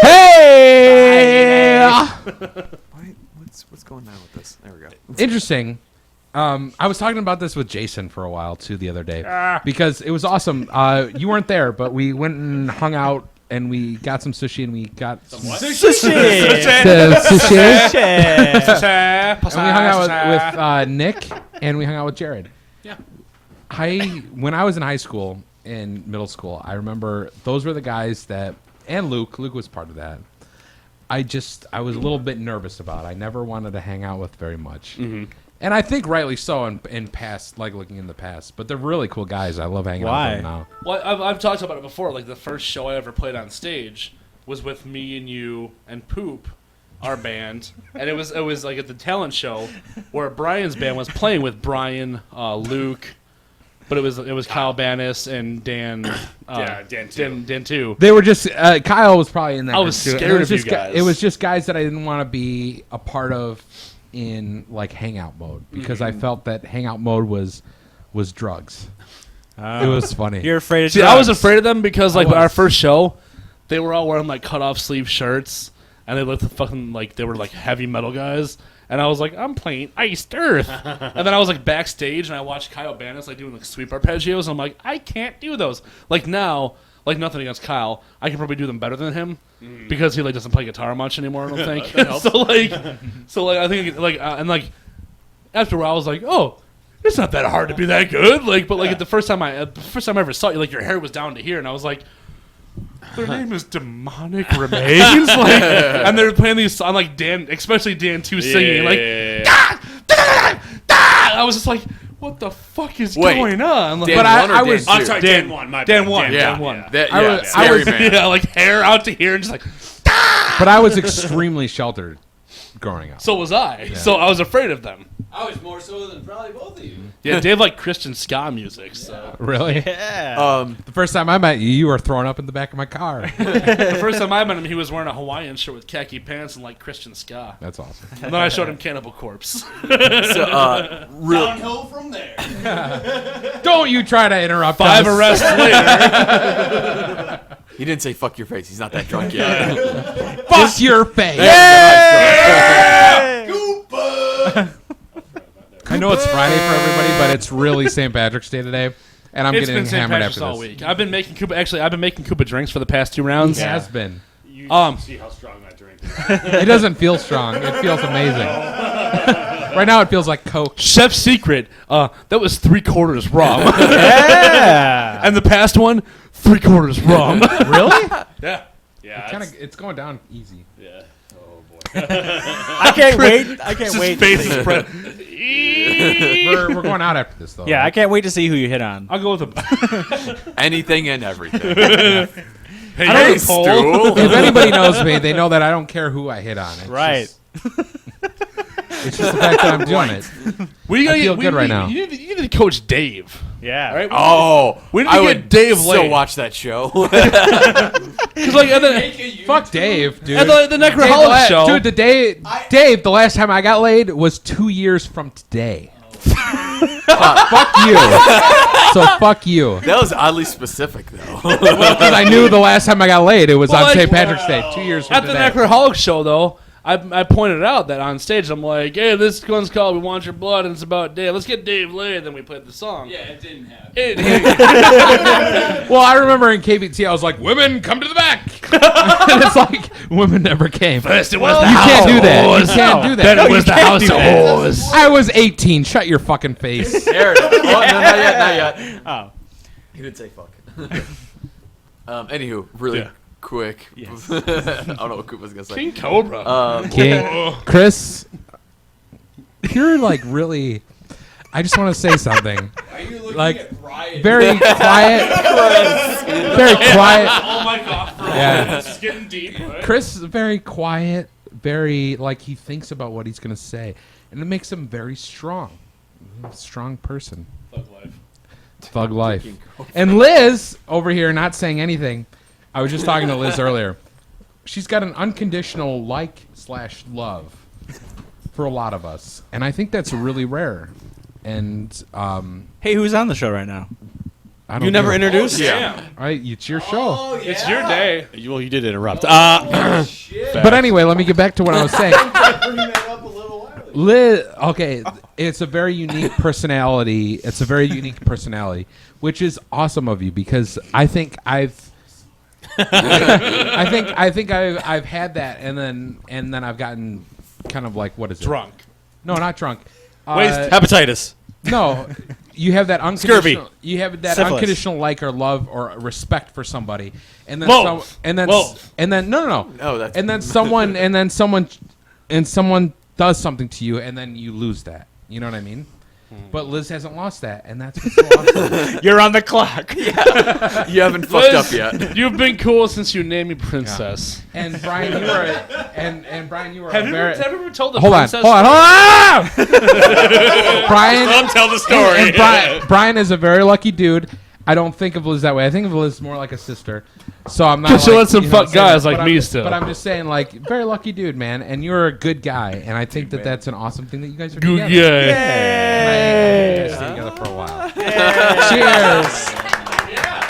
Hey! What's going on with this? There we go. Interesting. I was talking about this with Jason for a while too the other day because it was awesome. You weren't there, but we went and hung out and we got some sushi and we got some Sushi. And we hung out with Nick and we hung out with Jared. Yeah. When I was in high school and middle school, I remember those were the guys that, and Luke was part of that. I was a little bit nervous about. I never wanted to hang out with very much. Mm-hmm. And I think rightly so in past, like looking in the past. But they're really cool guys. I love hanging out with them now. Well, I've talked about it before. Like the first show I ever played on stage was with me and you and Poop, our band, and it was like at the talent show where Brian's band was playing with Brian, Luke, but it was Kyle Bannis and Dan. Dan too. They were just Kyle was probably in that. I was group too. scared of you just guys. It was just guys that I didn't want to be a part of in like hangout mode because I felt that hangout mode was drugs. It was funny. You're afraid of See, drugs. I was afraid of them because like our first show, they were all wearing like cut off sleeve shirts and they looked fucking like they were like heavy metal guys. And I was like, I'm playing Iced Earth. And then I was like backstage and I watched Kyle Bannis like doing like sweep arpeggios. And I'm like, I can't do those. Like now, like nothing against Kyle, I can probably do them better than him because he like doesn't play guitar much anymore. I don't think. so like I think like and like after a while I was like, oh, it's not that hard to be that good. Like, but like the first time I ever saw you, like your hair was down to here, and I was like, their name is Demonic Remains, like, and they're playing these songs like Dan, especially Dan 2 singing like, I was just like, what the fuck is going on? Like, Dan but I was. Dan 2? I'm sorry, Dan 1. My Dan bad. 1. Yeah. Dan 1. Yeah. Scary man. Yeah, like hair out to here and just like. But I was extremely sheltered growing up. So was I. So I was afraid of them. I was more so than probably both of you. Yeah, Dave liked Christian ska music. So Really? Yeah. The first time I met you, you were throwing up in the back of my car. the first time I met him, he was wearing a Hawaiian shirt with khaki pants and like Christian ska. That's awesome. And then I showed him Cannibal Corpse. Downhill from there. Don't you try to interrupt 5 us. arrests later. He didn't say fuck your face. He's not that drunk yet. Fuck your face. Koopa! I know it's Friday for everybody, but it's really St. Patrick's Day today, and I'm It's getting been St. hammered Patrick's after all this. week. I've been making Koopa. Actually, I've been making Koopa drinks for the past 2 rounds. It has been. You Um, see how strong that drink is. It doesn't feel strong. It feels amazing. Right now, it feels like Coke. Chef's secret. That was 3/4 rum. Yeah. And the past one, 3/4 rum. Really? Yeah. Yeah. It's going down easy. Yeah. Oh boy. I can't wait. I can't wait. His face is spread. We're going out after this, though. Yeah, I can't wait to see who you hit on. I'll go with a. Anything and everything. Hey, Hey, you're Cole. Stu. If anybody knows me, they know that I don't care who I hit on. It's Right. It's just the fact that I'm doing it. We I feel good right now. You need to coach Dave. Yeah. All right. Oh, We need to I get would Dave still laid. watch that show. 'Cause, like, and then, Fuck Dave, dude. and the Necroholic show. Dude, Dave, the last time I got laid was 2 years from today. Fuck you. So fuck you. That was oddly specific, though. Because I knew the last time I got laid, it was Well, on like, St. Patrick's Day, 2 years from At the today. Necroholic show, though, I pointed out that on stage, I'm like, hey, this one's called We Want Your Blood, and it's about Dave. Let's get Dave laid. Then we played the song. Yeah, it didn't happen. Well, I remember in KBT, I was like, women, come to the back. And it's like, women never came. First it was the You house can't do that. You of whores. can't do that. Then it No, was you the can't house do of that. whores. I was 18. Shut your fucking face. There it is. Oh, no, not yet. Oh. He didn't say fuck. Anywho, really Yeah. quick. Yes. I don't know what Koopa's gonna say. King Cobra. King. Chris, you're like really. I just want to say something. Why are you looking Like, at Brian? Very quiet. Very quiet. Oh my god, bro. Yeah. This is getting deep. Right? Chris is very quiet. Very like he thinks about what he's gonna say, and it makes him very strong. Strong person. Thug life. Thug life. And Liz over here not saying anything. I was just talking to Liz earlier. She's got an unconditional like/love for a lot of us, and I think that's really rare. And Hey, who's on the show right now? I don't You never do it. introduced? Yeah. Right, it's your show. Oh, yeah. It's your day. Well, you did interrupt. Shit. But anyway, let me get back to what I was saying. Bring that up a little while ago. Liz, okay, it's a very unique personality. It's a very unique personality, which is awesome of you because I think I've had that, and then I've gotten kind of like, what is it? Drunk. No, not drunk. Hepatitis. No, you have that Scurvy. unconditional. You have that Syphilis. unconditional like or love or respect for somebody, and then Whoa. and then Whoa. and then no. No, that's And then someone does something to you, and then you lose that. You know what I mean? But Liz hasn't lost that, and that's what's so awesome. You're on the clock. you haven't fucked up yet. You've been cool since you named me princess. And Brian, you were and Brian, you were Have a you very. ever told the Hold on, princess? hold on. Brian, Tell the story. and Brian is a very lucky dude. I don't think of Liz that way. I think of Liz more like a sister. So I'm not. She like, lets him you know, fuck saying guys that, like but me I'm- still. But I'm just saying, like, very lucky dude, man. And you're a good guy, and I think that's an awesome thing that you guys are Good together. guy. And I stay together for a while. Cheers.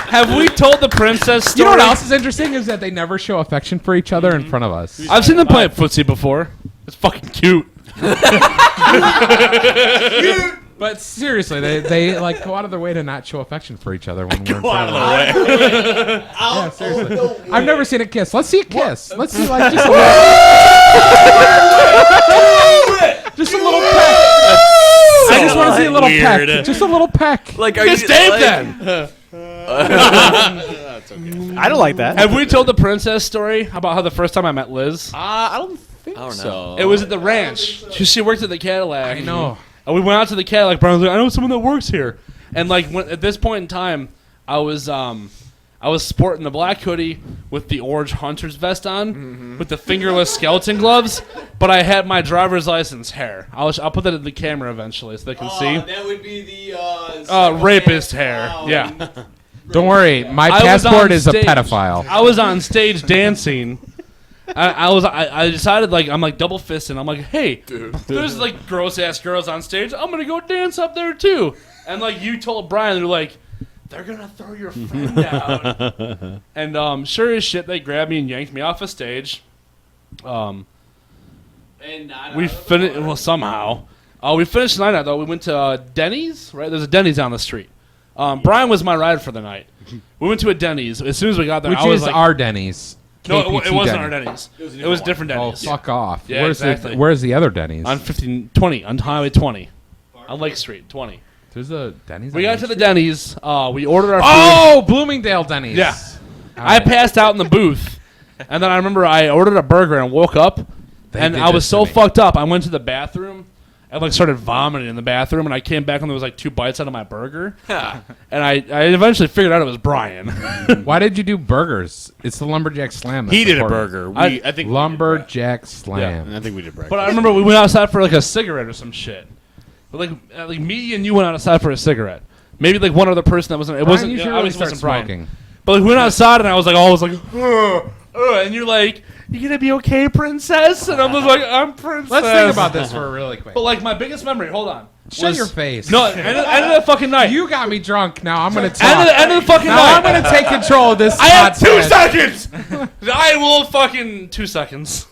Have we told the princess story? You know what else is interesting is that they never show affection for each other in front of us. I've seen them play footsie before. It's fucking cute. But seriously, they like go out of their way to not show affection for each other when we're in front of them. Yeah, seriously. I've never seen a kiss. Let's see a kiss. Let's see like just a little, just a little peck. I just want to see a little weird. peck. Just a little peck. Like, are It's you Dave like, then. I don't like that. Have we told the princess story about how the first time I met Liz? I don't think I don't know. so. It was at the ranch. She worked at the Cadillac. I know. And we went out to the Cadillac. Brian was like, I know someone that works here. And like at this point in time, I was sporting the black hoodie with the orange hunter's vest on, with the fingerless skeleton gloves, but I had my driver's license hair. I'll put that in the camera eventually so they can see. That would be the Rapist hair. Wow. Yeah. Don't worry, my I was passport on is a stage. pedophile. I was on stage dancing. I decided like I'm like double fisting. I'm like, hey, there's like gross ass girls on stage. I'm gonna go dance up there too. And like you told Brian, they're like, they're gonna throw your friend down. And sure as shit, they grabbed me and yanked me off a stage. And not We out of the finished water. well somehow. We finished the night out though. We went to Denny's. Right, there's a Denny's down the street. Brian was my ride for the night. We went to a Denny's. As soon as we got there, Which I was is like, our Denny's. no, KPT it wasn't our Denny's. Denny's. It was different Oh, Denny's. fuck off. Yeah, where's exactly. where's the other Denny's? On 1520 on Highway 20 on Lake Street 20. There's a Denny's. We on got to Main the Denny's. We ordered our food. Oh, Bloomingdale Denny's. Yeah. All I right. passed out in the booth, and then I remember I ordered a burger and woke up, They and did I was this so to me. fucked up. I went to the bathroom and like started vomiting in the bathroom, and I came back and there was like 2 bites out of my burger, and I eventually figured out it was Brian. Why did you do burgers? It's the Lumberjack Slam. that's He did a important. burger. I think Lumberjack Slam. I think we did breakfast. But I remember we went outside for like a cigarette or some shit. But like me and you went outside for a cigarette. Maybe like one other person that wasn't. It Brian, wasn't. you should It really obviously start wasn't Brian. smoking. But like, we went outside and I was like, and you're like, you gonna be okay, princess? And I was like, I'm princess. Let's think about this for really quick. But like my biggest memory, hold on. Shut was- your face. No, end of the fucking night. You got me drunk. Now I'm gonna talk. End of the fucking Now night. I'm gonna take control of this. I have 2 podcast. seconds. I will fucking 2 seconds.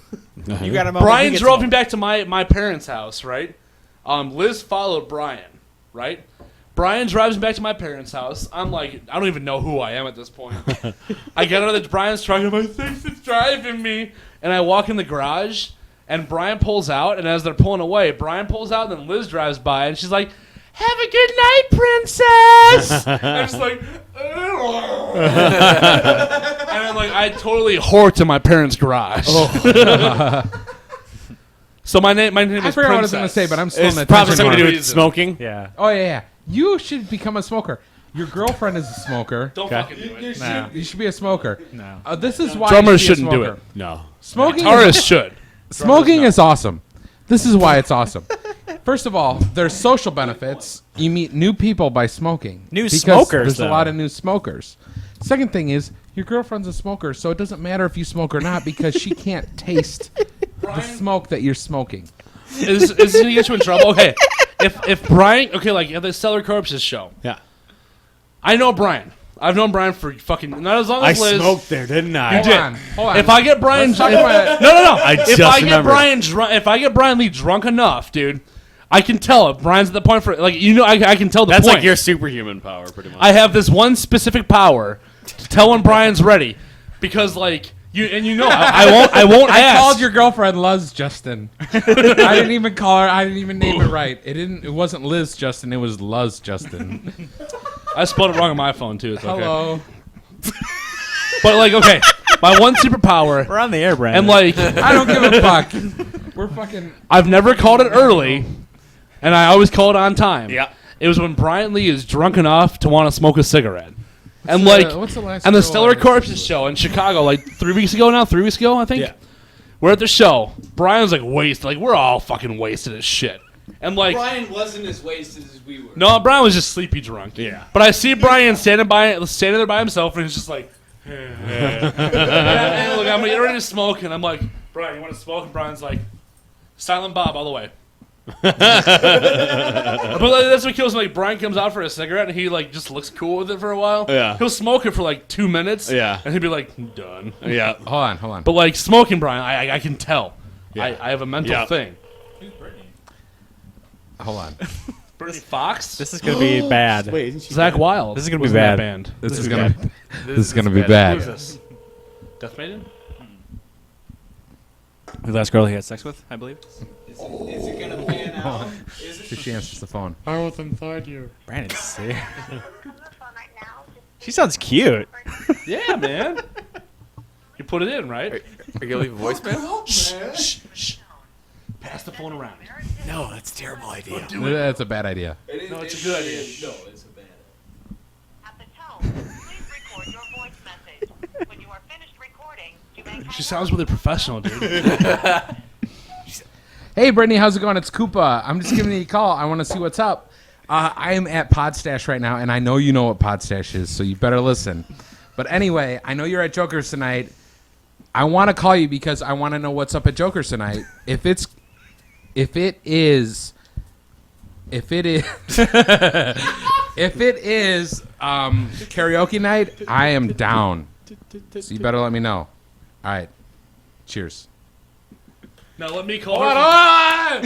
you got him. Brian drove me back to my parents' house, right? Liz followed Brian, right? Brian drives me back to my parents' house. I'm like, I don't even know who I am at this point. I get out of Brian's truck and I'm like, thanks for driving me. And I walk in the garage and Brian pulls out. And as they're pulling away, Brian pulls out and then Liz drives by and she's like, have a good night, princess. I'm just like, and then like I totally horked in my parents' garage. So my name I is forgot what I was Princess. gonna say, but I'm still It's in the probably tension something to do mark. with smoking. Yeah. Oh yeah. You should become a smoker. Your girlfriend is a smoker. Don't Okay. fucking do it. No. You should be a smoker. No. This is why Drummers you should be a shouldn't do smoker. it. No. Smoking. Guitarists should. Smoking is awesome. This is why it's awesome. First of all, there's social benefits. You meet new people by smoking. New because smokers, There's a though. lot of new smokers. Second thing is, your girlfriend's a smoker, so it doesn't matter if you smoke or not because she can't taste the smoke that you're smoking. Is this gonna get you in trouble? Okay. If Brian, okay, like at the Stellar Corpses show, Yeah. I know Brian. I've known Brian for fucking not as long I as Liz. smoked there, didn't I? Hold on. If I get Brian, Let's talk about it. no. If I get Brian Lee drunk enough, dude, I can tell if Brian's at the point for I can tell the That's point. like your superhuman power, pretty much. I have this one specific power to tell when Brian's ready, because I won't I ask. called your girlfriend Luz Justin. I didn't even call her. I didn't even name it right. It wasn't Liz Justin. It was Luz Justin. I spelled it wrong on my phone too. It's okay. Hello. But okay, my one superpower, We're on the air, Brandon. and I don't give a fuck. We're fucking. I've never called it early, and I always call it on time. Yeah. It was when Brian Lee is drunk enough to want to smoke a cigarette. And what's the last and the girl Stellar I ever Corpses show in Chicago, 3 weeks ago, I think. Yeah. We're at the show. Brian's wasted. We're all fucking wasted as shit. And Brian wasn't as wasted as we were. no, Brian was just sleepy drunk. Yeah. But I see Brian standing there by himself, and he's just like, and I'm getting ready to smoke, and I'm like, Brian, you want to smoke? And Brian's like, Silent Bob all the way. But that's what kills me. Brian comes out for a cigarette, and he just looks cool with it for a while. Yeah. He'll smoke it for 2 minutes. Yeah. And he'll be like, done. Yeah. Hold on. But smoking Brian, I can tell. Yeah. I have a mental Yeah. thing. Hold on. Brittany Fox, This is going to be bad. Wait, isn't she Zach dead? Wild. This is gonna be was in that bad. band. This is bad. gonna. This is gonna be Who's bad. this? Death Maiden. The last girl he had sex with, I believe. Is it gonna pan out? Is it? She answers the phone. I was inside you. Brandon, see? She sounds cute. Yeah, man. You put it in, right? Are you gonna leave a voicemail? Shh. Pass the phone around. No, that's a terrible idea. That's a bad idea. No, it's a good idea. No, it's a bad. At the tone, please record your voice message. When you are finished recording, you may hang She sounds really professional, dude. Hey, Brittany, how's it going? It's Koopa. I'm just giving you a call. I want to see what's up. I am at Podstache right now, and I know you know what Podstache is, so you better listen. But anyway, I know you're at Joker's tonight. I want to call you because I want to know what's up at Joker's tonight. If it is karaoke night, I am down. So you better let me know. All right. Cheers. Now let me call her. Hold on!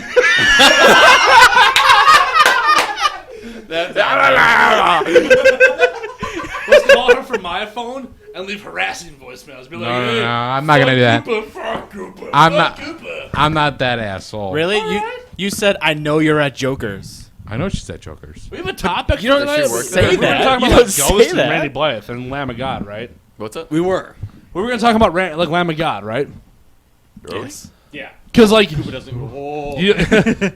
Let's call her from my phone and leave harassing voicemails. Be like, No, hey, I'm not gonna do that. Fuck Koopa, I'm fuck not- Koopa. I'm not that asshole. Really? You said, I know you're at Joker's. I know she said Jokers. We have a topic. You don't tonight? work say there? We were that. talking You about don't say Ghost and that. Randy Blythe and Lamb of God, right? What's up? We were. We were going to talk about Lamb of God, right? Yes. Yeah. Because you,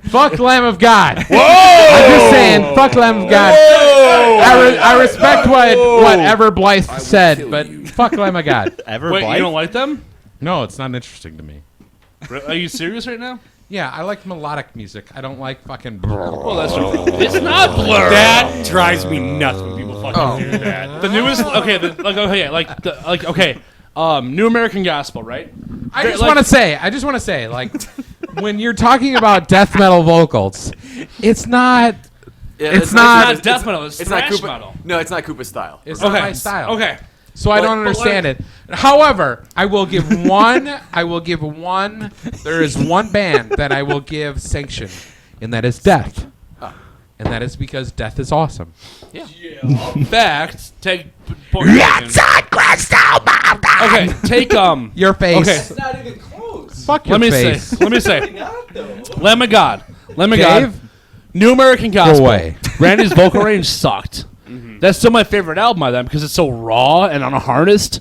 Fuck Lamb of God. Whoa! I'm just saying, fuck Lamb of God. I respect whatever Blythe said, but fuck Lamb of God. Ever wait, Blythe? you don't like them? No, it's not interesting to me. Are you serious right now? Yeah, I like melodic music. I don't like fucking. Well, that's true. It's not Blur. That drives me nuts when people fucking do that. The newest, New American Gospel, right? I just want to say, when you're talking about death metal vocals, it's not. Yeah, It's not death metal. It's It's not thrash Koopa. metal. No, it's not Koopa style. It's not Okay. my style. Okay. So I don't But understand it. However, I will give one. There is one band that I will give sanction, and that is Death. And that is because Death is awesome. Fact. Take. Okay. Take Your face. Okay. It's not even close. Fuck your Let me face. say. Let me say. Not though. Lamb of God. Dave, New American Gospel. away. Randy's vocal range sucked. That's still my favorite album by them because it's so raw and unharnessed.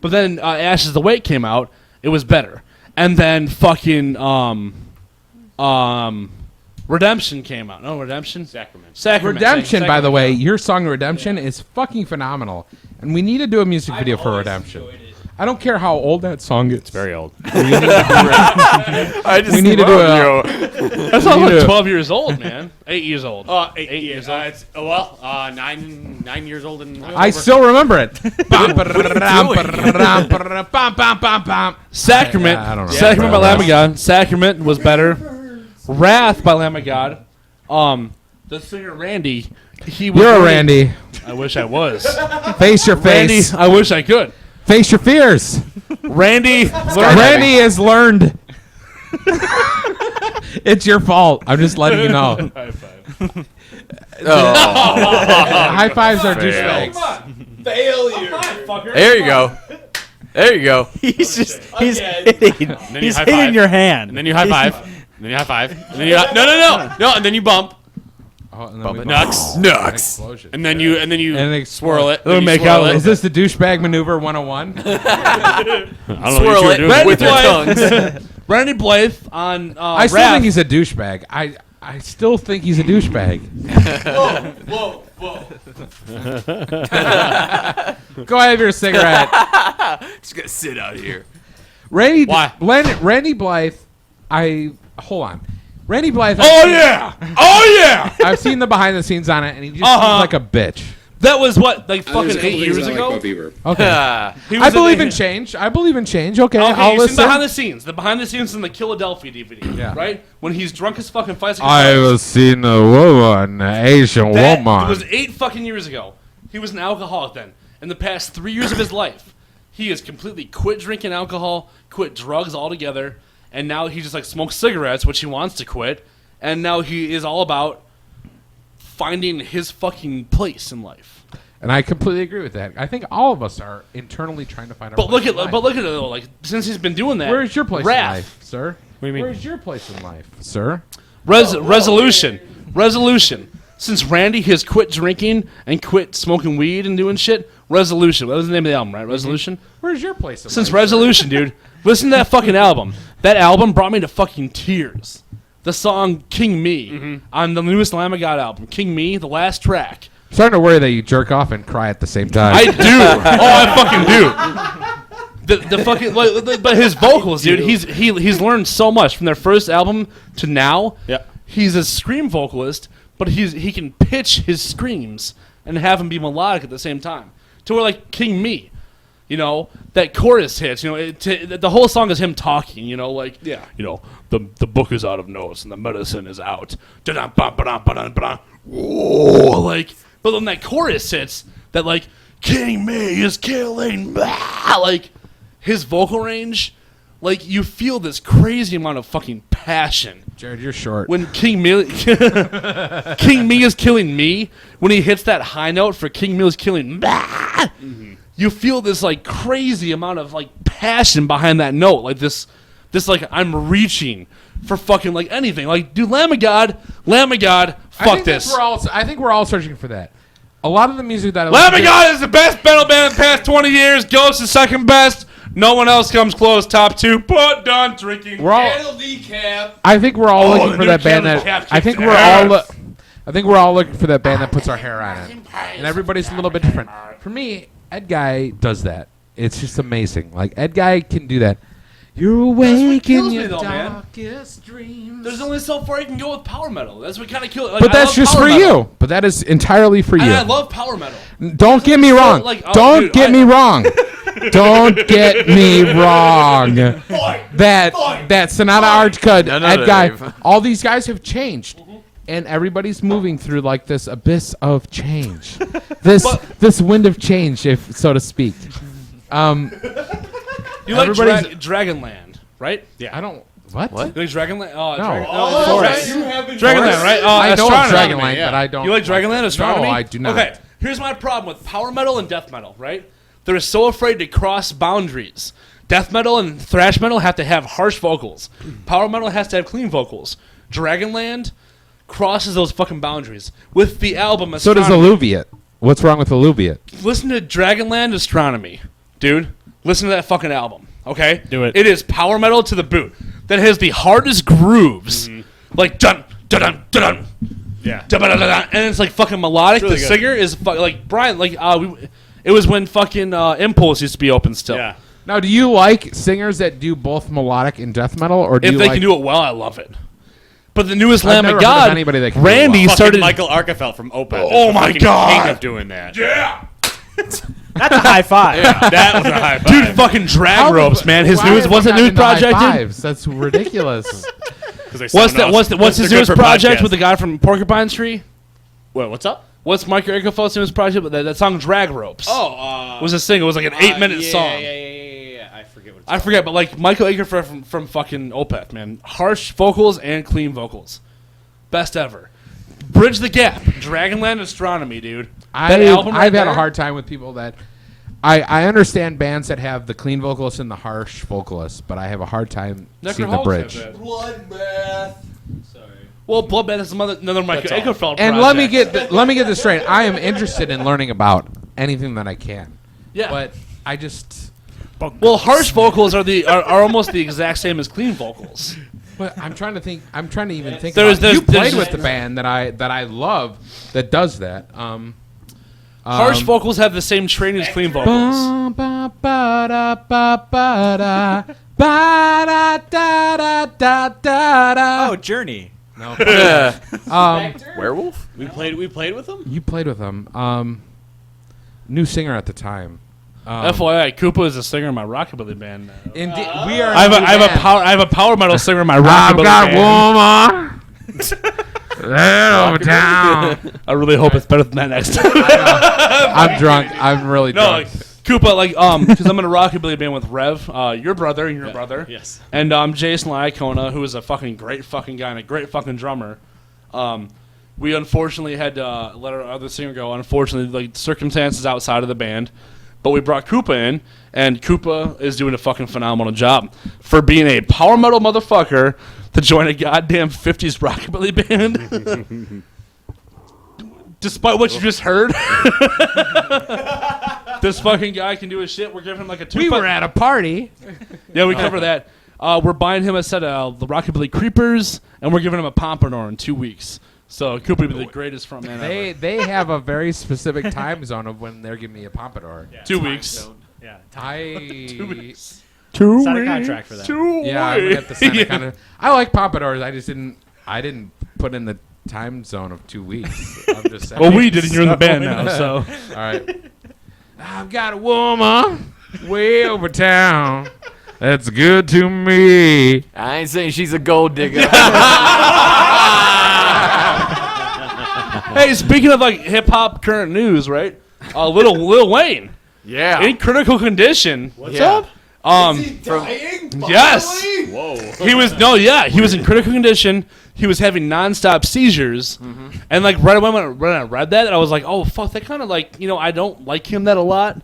But then Ashes the Weight came out. It was better. And then fucking Redemption came out. No, Redemption? Sacrament. Redemption, by the Sacrament. way, your song Redemption is fucking phenomenal. And we need to do a music video for Redemption. I don't care how old that song is. It's Very old. I just We need to do a. That song's need like to- 12 years old, man. 8 years old. 8 years old. It's, 9 years old and I still remember it. Sacrament. I don't know. Sacrament by Lamb of God. Sacrament was better. Wrath by Lamb of God. the singer Randy, he was You're a really- Randy. I wish I was. Face your Randy, face. I wish I could. Face your fears. Randy, Randy has learned. It's your fault. I'm just letting you know. High five. High fives are Fail. douchebags. Failure. There you go. There you go. He's just he's Again. hitting. then you He's high hitting five. your hand. And then you high five. And then you high five. And then you no, and then you bump. Oh, and then Bump we it. Nux. An Nux. explosion. And then you And it swirl it. Then we you make swirl out. it. Is this the douchebag maneuver 101? I don't know Swirl what it you were doing. with your Randy tongues. Randy Blythe on I still Raph. think he's a douchebag. I still think he's a douchebag. Whoa, whoa. Go have your cigarette. Just gonna sit out here. Randy. Why? Randy Blythe. Hold on. Randy Blythe. Oh yeah! Oh yeah! I've seen the behind the scenes on it, and he just Uh-huh. seems like a bitch. That was what, like There's a fucking couple 8 things years I like ago. about Bieber. Okay. He I was believe the- in change. I believe in change. Okay, Okay, I'll you've listen. seen behind the scenes. The behind the scenes in the Philadelphia DVD. Yeah. Right? When he's drunk as fucking fights. seen a woman, Asian That was 8 fucking years ago. He was an alcoholic then. In the past 3 years of his life, he has completely quit drinking alcohol, quit drugs altogether, and now he just like smokes cigarettes, which he wants to quit, and now he is all about finding his fucking place in life. And I completely agree with that. I think all of us are internally trying to find our But place look at in life. but look at it though. Like since he's been doing that, Where's your place Raph, in life, sir? What do you mean? Where's your place in life, sir? Resolution. Since Randy has quit drinking and quit smoking weed and doing shit, Resolution. That was the name of the album, right? Resolution. Where's your place in Since life? Resolution, dude. Listen to that fucking album. That album brought me to fucking tears. The song King Me on the newest Lamb of God album. King Me, the last track. I'm starting to worry that you jerk off and cry at the same time. I do. I fucking do. The fucking but his vocals, dude. He's learned so much from their first album to now. Yeah. He's a scream vocalist, but he can pitch his screams and have them be melodic at the same time. To where like King Me, you know, that chorus hits. You know, the whole song is him talking. You know, like you know, the book is out of notes and the medicine is out. Whoa, like, but then that chorus hits that like King Me is killing, like his vocal range, like you feel this crazy amount of fucking passion. Jared, you're short. When King Me is killing me, when he hits that high note for King Me is killing, you feel this like crazy amount of like passion behind that note, like this like I'm reaching for fucking like anything, like dude, Lamb of God, fuck this. I think we're all searching for that. A lot of the music that I Lamb listen of to- God is the best metal band in the past 20 years. Ghost is second best. No one else comes close. Top 2. Put done drinking. We're all. Candle decap. I think we're all Oh, looking the for new that band Candle that. Cap I think kicks we're ass. all. I think we're all looking for that band that puts our hair on it, and everybody's a little bit different. For me, Ed Guy does that. It's just amazing. Like Ed Guy can do that. You're awake kills in me your though, man. darkest dreams. There's only so far you can go with power metal. That's what kind of kills. Like, But I that's love just power for metal. you. But that is entirely for you. And I love power metal. Don't get me so, wrong. like, oh, Don't dude, get me wrong. Don't get me wrong. That Sonata Arctica, No, Ed Guy, Dave. all these guys have changed. And everybody's moving through like this abyss of change. This wind of change, if so to speak. You like Everybody's- Dragonland, right? I don't. What? What? You like Dragonland? Oh, No. Dragonland, You have been Dragonland, right? Oh, I know of astronomy. Dragonland, but I don't. You like Dragonland Astronomy? No, I do not. Okay, here's my problem with power metal and death metal, right? They're so afraid to cross boundaries. Death metal and thrash metal have to have harsh vocals. Power metal has to have clean vocals. Dragonland crosses those fucking boundaries. With the album So does Astronomy. Alluviate. What's wrong with Alluviate? Listen to Dragonland Astronomy, dude. Listen to that fucking album, okay? Do it. It is power metal to the boot. That has the hardest grooves, like dun dun dun dun dun. Yeah. Dun, dun, dun, dun, and it's like fucking melodic. It's really The good. singer is like Brian. Like it was when fucking Impulse used to be open still. Yeah. Now, do you like singers that do both melodic and death metal, or do If you they like? can do it well, I love it. But the newest I've Lamb never of heard of God, anybody that can do it Randy well. Fucking started. Michael Arkefeld from Opeth. Oh is my fucking God. King of doing that. That's a high five. That was a high five. Dude, fucking drag How the ropes, fu- man. His why newest have what's we that new gotten into high project, dude? fives? That's ridiculous. 'Cause they What's sound that? awesome. What's his They're good newest for project podcasts. with the guy from Porcupine Tree? Wait, what's up? What's Michael Akerfeld's newest project? But that song "Drag Ropes" was a single. It was like an 8-minute song. Yeah. I forget what it's I forget, but like Michael Akerfeld from fucking Opeth, man, harsh vocals and clean vocals, best ever. Bridge the Gap, Dragonland Astronomy, dude. That album right I've had there- a hard time with people that. I understand bands that have the clean vocalists and the harsh vocalists, but I have a hard time seeing the Necroholics bridge. have that. Bloodbath. Sorry. Well, Bloodbath is another Michael That's all. Akerfeld And project. let me get this straight. I am interested in learning about anything that I can. Yeah. But I just. Well, harsh vocals are almost the exact same as clean vocals. But I'm trying to think. I'm trying to even think. There's- about, you there's- played with the band that I love that does that. Harsh vocals have the same training as clean vocals. Oh, Journey. No. Werewolf? We played with them? You played with them. New singer at the time. FYI, Koopa is a singer in my rockabilly band now. Indeed, we are. I have a power metal singer in my I've rockabilly got band. woman. Over town. I really hope it's better than that next time. I'm drunk. I'm really No, drunk. like, Koopa, like, because I'm in a rockabilly band with Rev, your brother and your brother. Yes. And Jason Lycona, who is a fucking great fucking guy and a great fucking drummer. We unfortunately had to let our other singer go. Unfortunately, like, circumstances outside of the band. But we brought Koopa in, and Koopa is doing a fucking phenomenal job for being a power metal motherfucker to join a goddamn 50s rockabilly band. Despite what you just heard, this fucking guy can do his shit. We're giving him like a 2. We were at a party. Yeah, we cover that. We're buying him a set of the Rockabilly Creepers, and we're giving him a pompadour in 2 weeks. So Koopa will be the greatest frontman ever. They have a very specific time zone of when they're giving me a pompadour. 2 weeks. Yeah. 2 weeks. Sign a contract for that. Yeah, I'm gonna have to sign a kind of. I like pompadours. I didn't put in the time zone of 2 weeks. I'm just saying. Well, we did, and you're in the band now, so. All right. I've got a woman way over town that's good to me. I ain't saying she's a gold digger. Hey, speaking of like hip hop current news, right? Lil Wayne Yeah. in critical condition. What's up? Dying? Yes. Finally? Whoa. He was in critical condition. He was having nonstop seizures, and like right away when I read that, I was like, oh fuck, that kind of like I don't like him that a lot,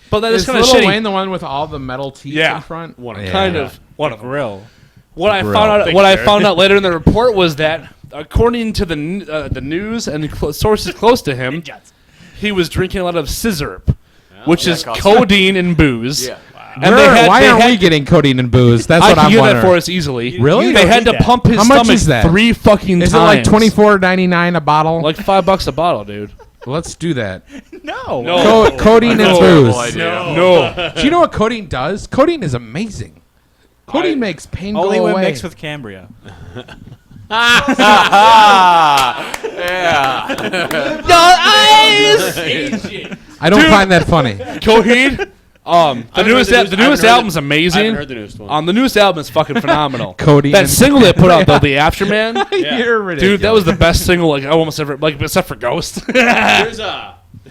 but that is Is kind of Lil shitty. Wayne the one with all the metal teeth Yeah. in front? Kind of one of them. Grill. What I found out later in the report was that according to the news and the sources close to him, he was drinking a lot of scissorp, which is coffee. codeine and booze. Yeah. And Why aren't we getting codeine and booze? That's I what can I'm get wondering. that for us easily. Really? You They don't had need to that. pump his How much stomach is that? 3 fucking Is times. it like $24.99 a bottle? Like $5 a bottle, dude. Let's do that. No. No. Codeine and booze. No. Do you know what codeine does? Codeine is amazing. Codeine makes pain Only go when away. mixed with Cambria. Yeah. I don't find that funny. Coheed. The newest album's I amazing. haven't heard the newest one. The newest album is fucking phenomenal. Codeine. That single they put out though, the Afterman, You're ridiculous. dude, that was the best single like almost ever, like except for Ghost. There's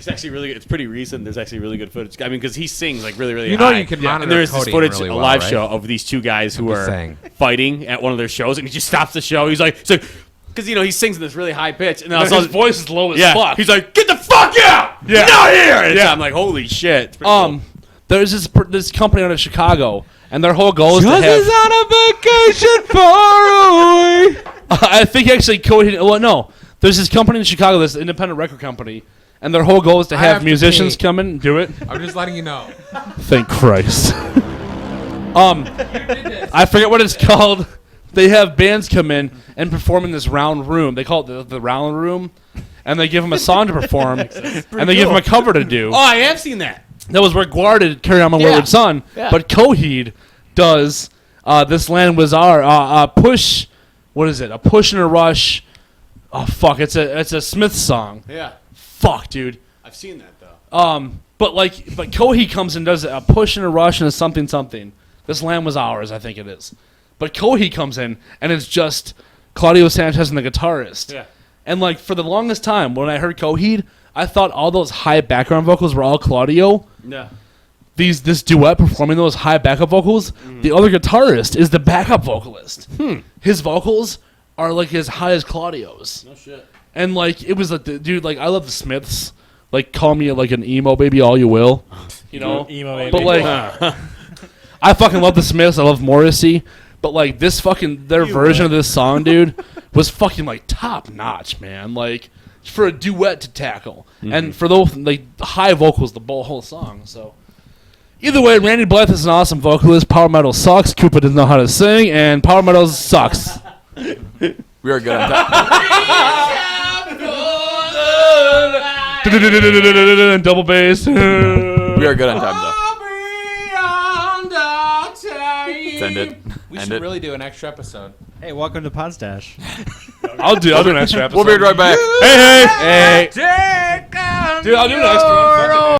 actually really good. It's pretty recent. There's actually really good footage. I mean, because he sings like really, really You know high. you can monitor And there's this Cody footage, really a well, live right? show of these two guys who just are saying. fighting at one of their shows, and he just stops the show. He's like, because he sings in this really high pitch, and then His voice is low as fuck. he's like, "Get the fuck out! Yeah. Get out here!" And I'm like, "Holy shit!" It's pretty cool. There's this company out of Chicago, and their whole goal is to Just have. is on a vacation far away. I think actually Coheed. Well, no, there's this company in Chicago, this independent record company, and their whole goal is to I have have to musicians pee. come in and do it. I'm just letting you know. Thank Christ. I forget what it's called. They have bands come in and perform in this round room. They call it the round room, and they give them a song to perform, and they give them a cover to do. Oh, I have seen that. That was where Guar did Carry On My Wayward Son, but Coheed does This Land Was Our Push. What is it? A Push and a Rush. Oh fuck! It's a Smith song. Yeah, Fuck, dude. I've seen that though. But Coheed comes and does a push and a rush and a something something. This Land Was Ours, I think it is. But Coheed comes in and it's just Claudio Sanchez and the guitarist. Yeah. And like for the longest time, when I heard Coheed, I thought all those high background vocals were all Claudio. Yeah. This duet performing those high backup vocals, the other guitarist is the backup vocalist. His vocals are like as high as Claudio's. No shit. And like it was like dude, like I love the Smiths. Like call me like an emo baby, all you will. You know? Emo baby. But like I fucking love the Smiths, I love Morrissey. But like this fucking their version of this song, dude, was fucking like top notch, man. Like for a duet to tackle. And for those like high vocals the whole song, so either way, Randy Blythe is an awesome vocalist. Power metal sucks. Koopa doesn't know how to sing, and power metal sucks. We are good on time. Double bass. We are good on time, though. Send it. We End should it. really do an extra episode. Hey, welcome to Podstache. I'll do an extra episode. We'll be right back. Hey. Dude, I'll do an extra one. Fuck it.